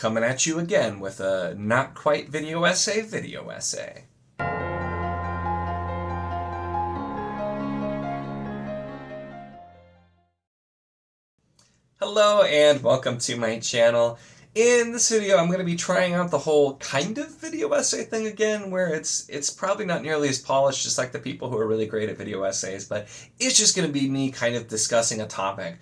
coming at you again with a not quite video essay. Hello and welcome to my channel. In this video, I'm going to be trying out the whole kind of video essay thing again, where it's probably not nearly as polished just like the people who are really great at video essays, but it's just going to be me kind of discussing a topic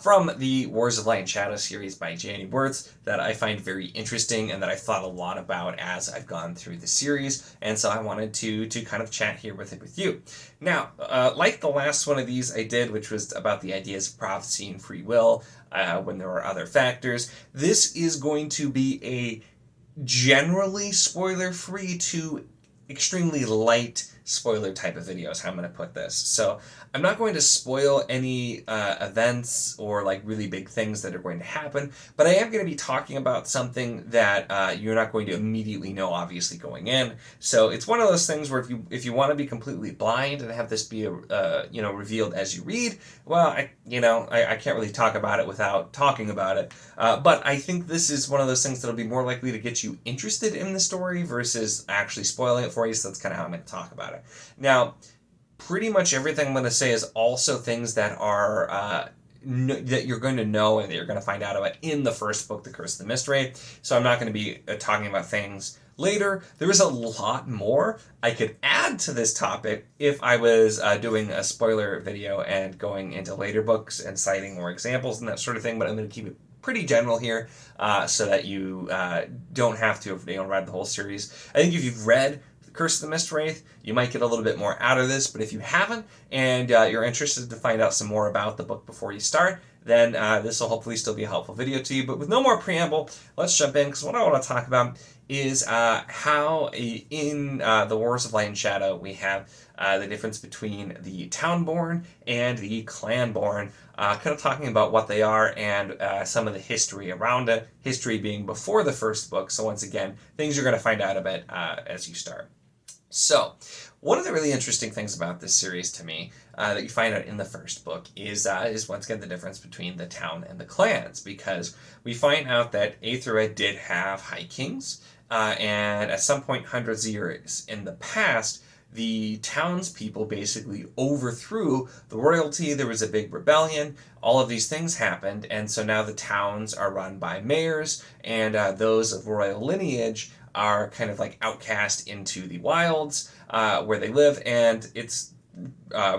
from the Wars of Light and Shadow series by Janny Wurts that I find very interesting and that I've thought a lot about as I've gone through the series, and so I wanted to kind of chat here with you. Now, like the last one of these I did, which was about the ideas of prophecy and free will, when there are other factors, this is going to be a generally spoiler-free to extremely light spoiler type of video is how I'm going to put this. So I'm not going to spoil any events or like really big things that are going to happen, but I am going to be talking about something that you're not going to immediately know, obviously, going in. So it's one of those things where if you want to be completely blind and have this be revealed as you read, well, I can't really talk about it without talking about it. But I think this is one of those things that'll be more likely to get you interested in the story versus actually spoiling it for you. So that's kind of how I'm going to talk about it. Now, pretty much everything I'm going to say is also things that are that you're going to know and that you're going to find out about in the first book, The Curse of the Mistwraith. So I'm not going to be talking about things later. There is a lot more I could add to this topic if I was doing a spoiler video and going into later books and citing more examples and that sort of thing, but I'm going to keep it pretty general here so that you don't have to read the whole series. I think if you've read Curse of the Mistwraith, you might get a little bit more out of this, but if you haven't and you're interested to find out some more about the book before you start, then this will hopefully still be a helpful video to you. But with no more preamble, let's jump in, because what I want to talk about is how in the Wars of Light and Shadow we have the difference between the town-born and the clan-born, kind of talking about what they are and some of the history around it, history being before the first book. So once again, things you're going to find out about as you start. So, one of the really interesting things about this series to me that you find out in the first book is once again the difference between the town and the clans, because we find out that Aethra did have high kings, and at some point hundreds of years in the past, the townspeople basically overthrew the royalty. There was a big rebellion. All of these things happened, and so now the towns are run by mayors, and those of royal lineage are kind of like outcast into the wilds where they live, and its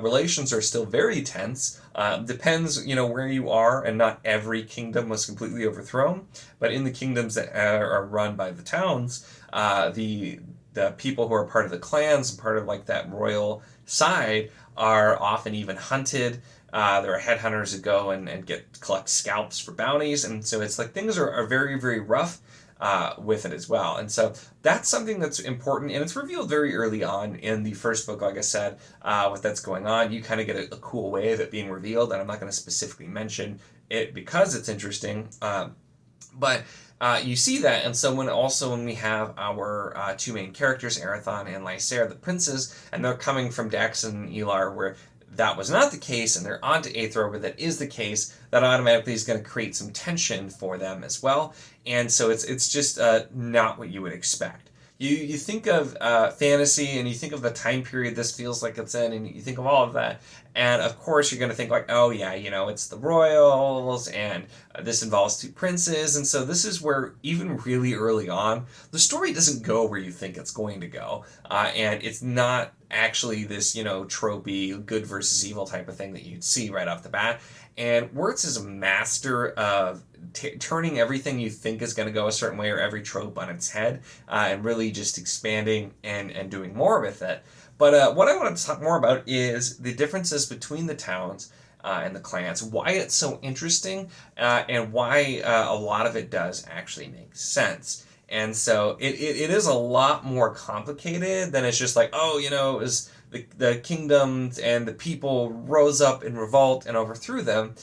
relations are still very tense. Depends, where you are, and not every kingdom was completely overthrown, but in the kingdoms that are run by the towns, the people who are part of the clans and part of like that royal side are often even hunted. There are headhunters who go and collect scalps for bounties, and so it's like things are very, very rough with it as well. And so that's something that's important, and it's revealed very early on in the first book, like I said, what that's going on. You kind of get a cool way of it being revealed, and I'm not going to specifically mention it because it's interesting, but you see that. And so when we have our two main characters, Arathon and Lysair, the princes, and they're coming from Dax and Elar, where that was not the case, and they're onto Aethra where that is the case, that automatically is going to create some tension for them as well. And so it's just not what you would expect. You think of fantasy, and you think of the time period this feels like it's in, and you think of all of that, and of course you're going to think like, oh yeah, it's the royals, and this involves two princes, and so this is where even really early on, the story doesn't go where you think it's going to go, and it's not actually this, tropey good versus evil type of thing that you'd see right off the bat. And Wurts is a master of turning everything you think is going to go a certain way, or every trope, on its head, and really just expanding and doing more with it. But what I want to talk more about is the differences between the towns and the clans, why it's so interesting, and why a lot of it does actually make sense. And so it is a lot more complicated than it's just like, it was the kingdoms and the people rose up in revolt and overthrew them,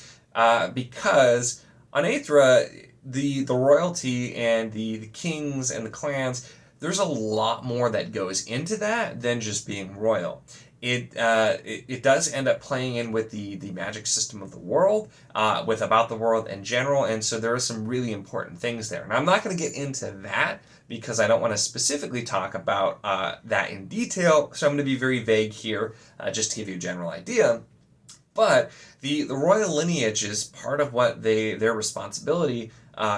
because on Aethra, the royalty and the kings and the clans, there's a lot more that goes into that than just being royal. it does end up playing in with the magic system of the world, with about the world in general, and so there are some really important things there. And I'm not going to get into that because I don't want to specifically talk about that in detail, so I'm going to be very vague here, just to give you a general idea. But the royal lineage is part of what their responsibility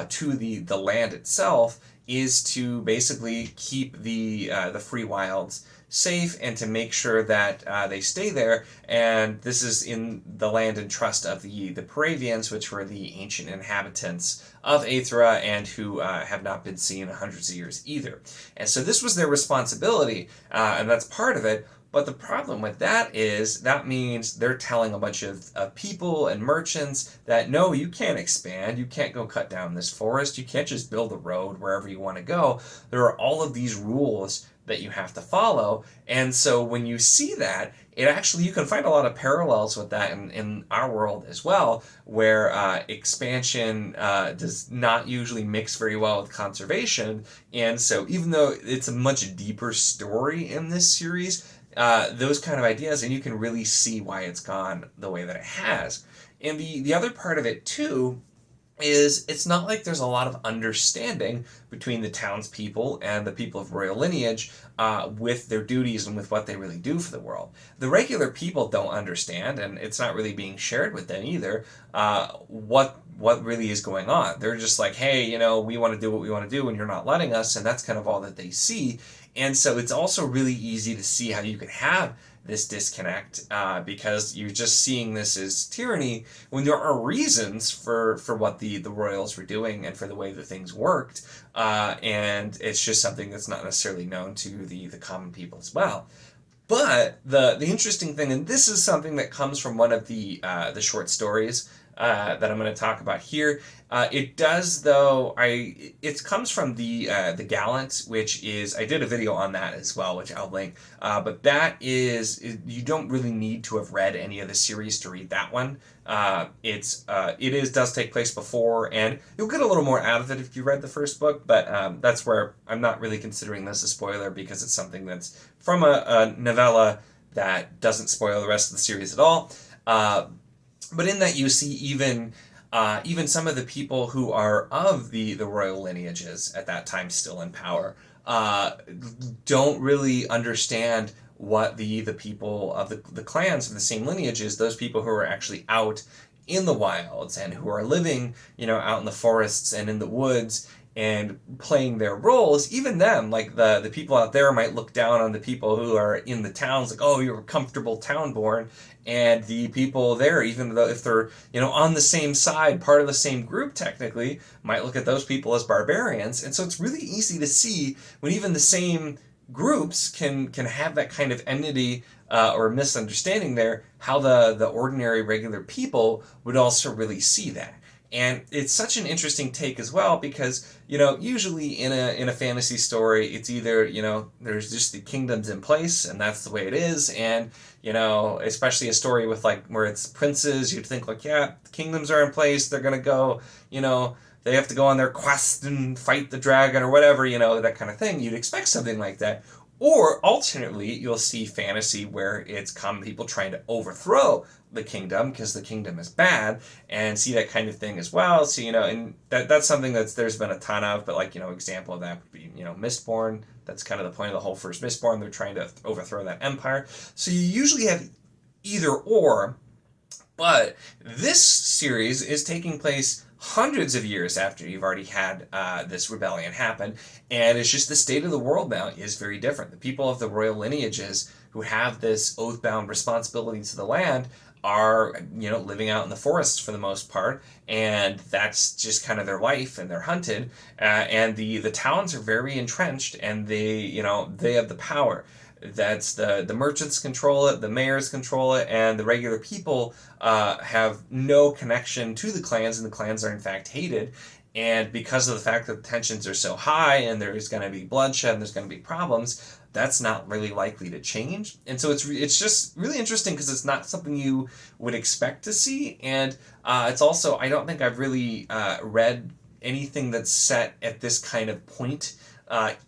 to the land itself is to basically keep the free wilds safe and to make sure that they stay there. And this is in the land and trust of the Paravians, which were the ancient inhabitants of Aethra and who have not been seen in hundreds of years either. And so this was their responsibility, and that's part of it. But the problem with that is that means they're telling a bunch of people and merchants that, no, you can't expand. You can't go cut down this forest. You can't just build a road wherever you want to go. There are all of these rules that you have to follow. And so when you see that, it actually, you can find a lot of parallels with that in our world as well, where expansion does not usually mix very well with conservation. And so even though it's a much deeper story in this series, those kind of ideas, and you can really see why it's gone the way that it has. And the other part of it too is it's not like there's a lot of understanding between the townspeople and the people of royal lineage with their duties and with what they really do for the world. The regular people don't understand, and it's not really being shared with them either, what really is going on. They're just like, hey, we want to do what we want to do and you're not letting us, and that's kind of all that they see. And so it's also really easy to see how you could have this disconnect because you're just seeing this as tyranny when there are reasons for what the royals were doing and for the way that things worked, and it's just something that's not necessarily known to the common people as well. But the interesting thing, and this is something that comes from one of the short stories that I'm going to talk about here. It does, though. It comes from the Gallant, which is, I did a video on that as well, which I'll link. But that is, you don't really need to have read any of the series to read that one. Does take place before, and you'll get a little more out of it if you read the first book. But that's where I'm not really considering this a spoiler because it's something that's from a novella that doesn't spoil the rest of the series at all. But in that you see even some of the people who are of the royal lineages at that time still in power don't really understand what the people of the clans of the same lineages, those people who are actually out in the wilds and who are living, out in the forests and in the woods and playing their roles, even them, like the people out there might look down on the people who are in the towns, like, oh, you're a comfortable town-born, and the people there, even though if they're, on the same side, part of the same group technically, might look at those people as barbarians. And so it's really easy to see when even the same groups can have that kind of enmity or misunderstanding there, how the ordinary regular people would also really see that. And it's such an interesting take as well because, usually in a fantasy story, it's either, there's just the kingdoms in place and that's the way it is. And, especially a story with where it's princes, you'd think yeah, the kingdoms are in place. They're going to go, they have to go on their quest and fight the dragon or whatever, that kind of thing. You'd expect something like that. Or alternately, you'll see fantasy where it's common people trying to overthrow the kingdom because the kingdom is bad, and see that kind of thing as well. So, and that's something there's been a ton of, but example of that would be, Mistborn. That's kind of the point of the whole first Mistborn. They're trying to overthrow that empire. So you usually have either or, but this series is taking place hundreds of years after you've already had this rebellion happen, and it's just the state of the world now is very different. The people of the royal lineages who have this oath-bound responsibility to the land are, living out in the forests for the most part, and that's just kind of their life, and they're hunted, and the towns are very entrenched, and they have the power. That's the merchants control it, the mayors control it, and the regular people have no connection to the clans, and the clans are in fact hated. And because of the fact that the tensions are so high and there's going to be bloodshed and there's going to be problems, that's not really likely to change. And so it's just really interesting because it's not something you would expect to see. And it's also, I don't think I've really read anything that's set at this kind of point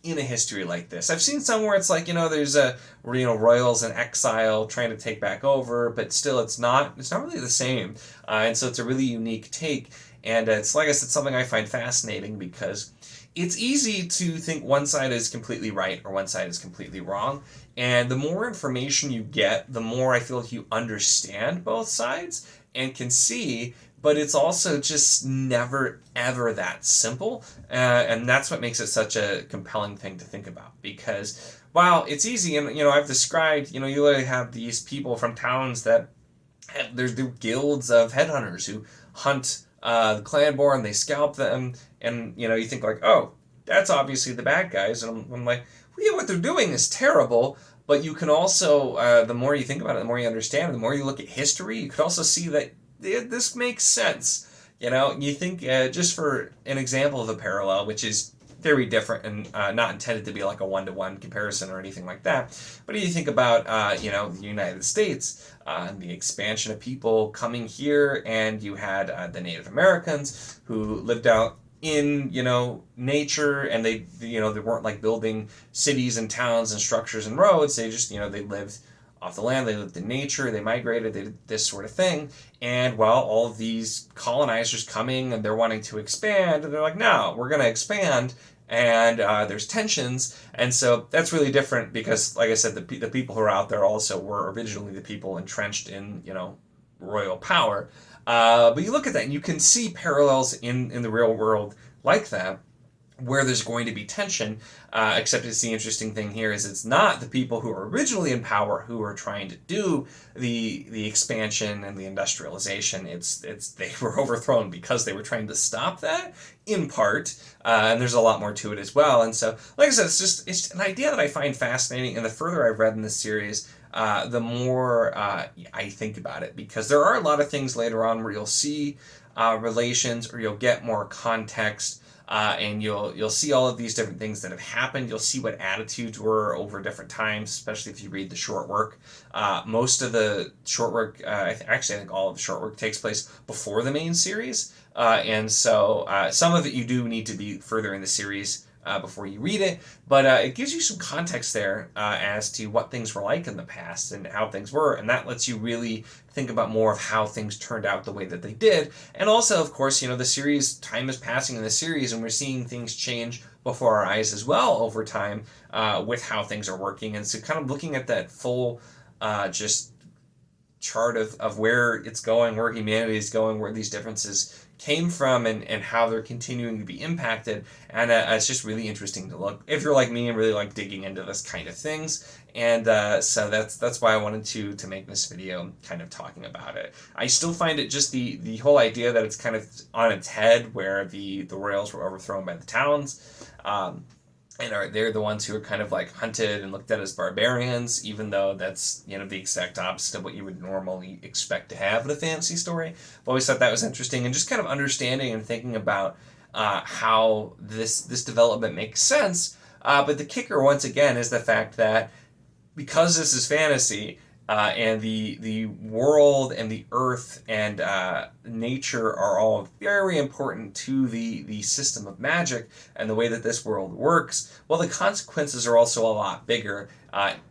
in a history like this. I've seen some where it's like, there's royals in exile trying to take back over, but still it's not really the same. And so it's a really unique take. And it's, like I said, something I find fascinating because it's easy to think one side is completely right or one side is completely wrong. And the more information you get, the more I feel like you understand both sides and can see, but it's also just never, ever that simple. And that's what makes it such a compelling thing to think about. Because while it's easy, and, I've described, you literally have these people from towns that there's the guilds of headhunters who hunt the clanborn, they scalp them, and, you think like, oh, that's obviously the bad guys. And I'm like, well, yeah, what they're doing is terrible. But you can also, the more you think about it, the more you understand, the more you look at history, you could also see that this makes sense. You think, just for an example of a parallel, which is very different and not intended to be like a one-to-one comparison or anything like that. But if you think about, the United States, and the expansion of people coming here, and you had the Native Americans who lived out in, nature, and they weren't like building cities and towns and structures and roads. They just, they lived off the land, they lived in nature, they migrated, they did this sort of thing. And while all of these colonizers coming and they're wanting to expand, and they're like, no, we're going to expand, and there's tensions. And so that's really different because, like I said, the people who are out there also were originally the people entrenched in, royal power. But you look at that and you can see parallels in the real world like that, where there's going to be tension, except it's the interesting thing here is it's not the people who are originally in power who are trying to do the expansion and the industrialization. It's they were overthrown because they were trying to stop that, in part, and there's a lot more to it as well. And so, like I said, it's an idea that I find fascinating, and the further I've read in this series, the more I think about it, because there are a lot of things later on where you'll see relations, or you'll get more context. And you'll see all of these different things that have happened. You'll see what attitudes were over different times, especially if you read the short work. Most of the short work, I think all of the short work takes place before the main series. And so some of it you do need to be further in the series before you read it. But it gives you some context there as to what things were like in the past and how things were. And that lets you really think about more of how things turned out the way that they did. And also, of course, the series, time is passing in the series, and we're seeing things change before our eyes as well over time with how things are working. And so kind of looking at that full just chart of where it's going, where humanity is going, where these differences came from, and how they're continuing to be impacted. And it's just really interesting to look, if you're like me and really like digging into this kind of things. And so that's why I wanted to make this video kind of talking about it. I still find it just the whole idea that it's kind of on its head, where the royals were overthrown by the towns. And they're the ones who are kind of like hunted and looked at as barbarians, even though that's, the exact opposite of what you would normally expect to have in a fantasy story. I've always thought that was interesting, and just kind of understanding and thinking about how this development makes sense. But the kicker, once again, is the fact that because this is fantasy, and the world and the earth and nature are all very important to the system of magic and the way that this world works, well, the consequences are also a lot bigger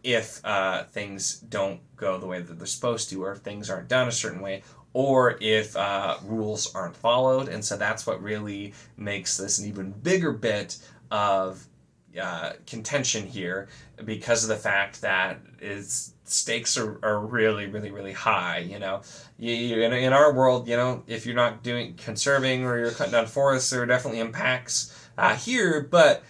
if things don't go the way that they're supposed to, or if things aren't done a certain way, or if rules aren't followed. And so that's what really makes this an even bigger bit of contention here, because of the fact that stakes are really, really, really high. In our world, if you're not conserving or you're cutting down forests, there are definitely impacts here. But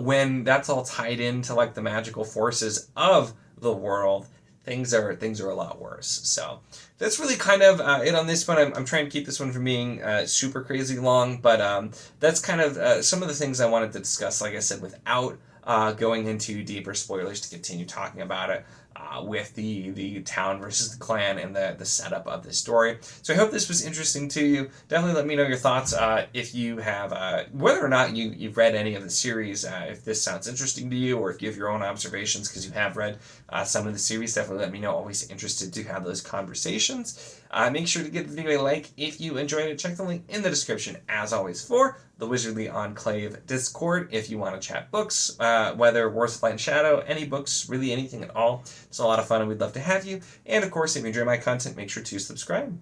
when that's all tied into like the magical forces of the world, things are a lot worse. So that's really kind of it on this one. I'm trying to keep this one from being super crazy long, but that's kind of some of the things I wanted to discuss, like I said, without going into deeper spoilers to continue talking about it. with the town versus the clan and the setup of this story. So I hope this was interesting to you. Definitely let me know your thoughts if you have, whether or not you've read any of the series, if this sounds interesting to you, or if you have your own observations because you have read some of the series. Definitely let me know. Always interested to have those conversations. Make sure to give the video a like if you enjoyed it. Check the link in the description, as always, for the Wizardly Enclave Discord if you want to chat books, whether Wurts of Light and Shadow, any books, really anything at all. It's a lot of fun and we'd love to have you. And of course, if you enjoy my content, make sure to subscribe.